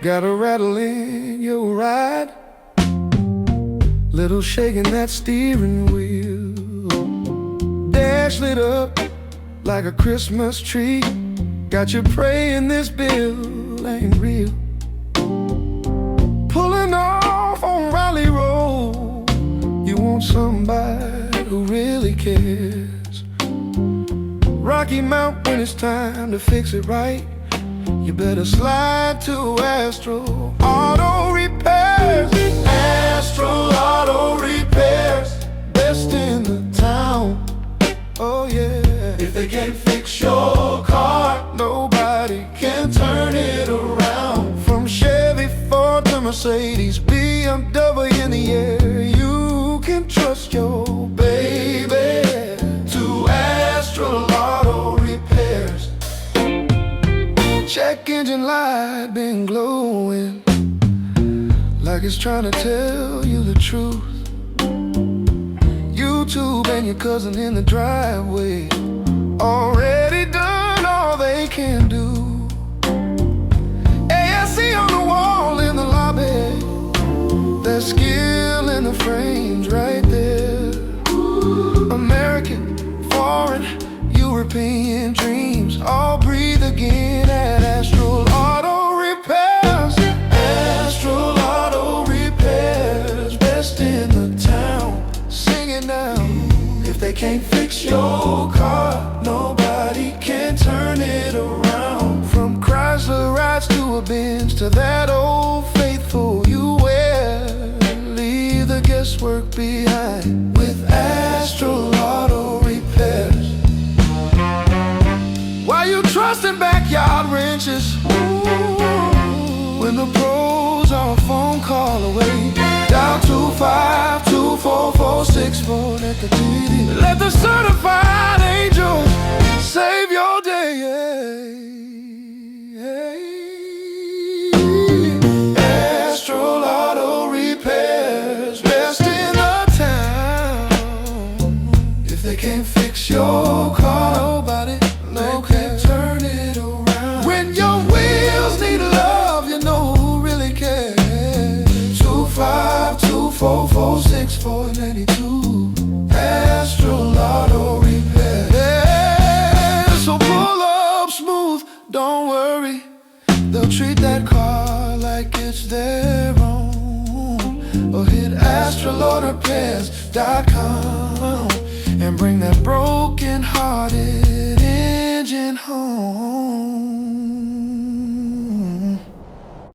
Got a rattle in your ride, little shaking that steering wheel. Dash lit up like a Christmas tree. Got you praying this bill ain't real. Pulling off on Raleigh Road, you want somebody who really cares. Rocky Mount when it's time to fix it right, you better slide to Astral Auto Repairs. Astral Auto Repairs, best in the town. Oh yeah. If they can't fix your car, nobody can turn it around. From Chevy, Ford to Mercedes, BMW in the air, you can trust your baby to Astral Auto Repairs. Check engine light been glowing like it's trying to tell you the truth. YouTube and your cousin in the driveway already done all they can do. ASE on the wall in the lobby, there's skill in the frames right there. American, foreign, European dreams all breathe again at Astral Auto Repairs. Astral Auto Repairs, best in the town. Sing it now. If they can't fix your car, nobody can turn it around. From Chrysler rides to a Benz to that old faithful you wear, leave the guesswork behind with Astral Auto Repairs. Why you trusting backyard wrenches? Ooh, when the pros are a phone call away. Dial 2524464 at the TV. Let the certified angel save your day. Astral Auto Repairs, best in the town. If they can't fix your car, nobody can turn it around. When your wheels need love, you know who really cares. 252446492. Astral Auto Repair. Yeah, so pull up smooth, don't worry. They'll treat that car like it's their own. Or hit astralautorepairs.com and bring that broken hearted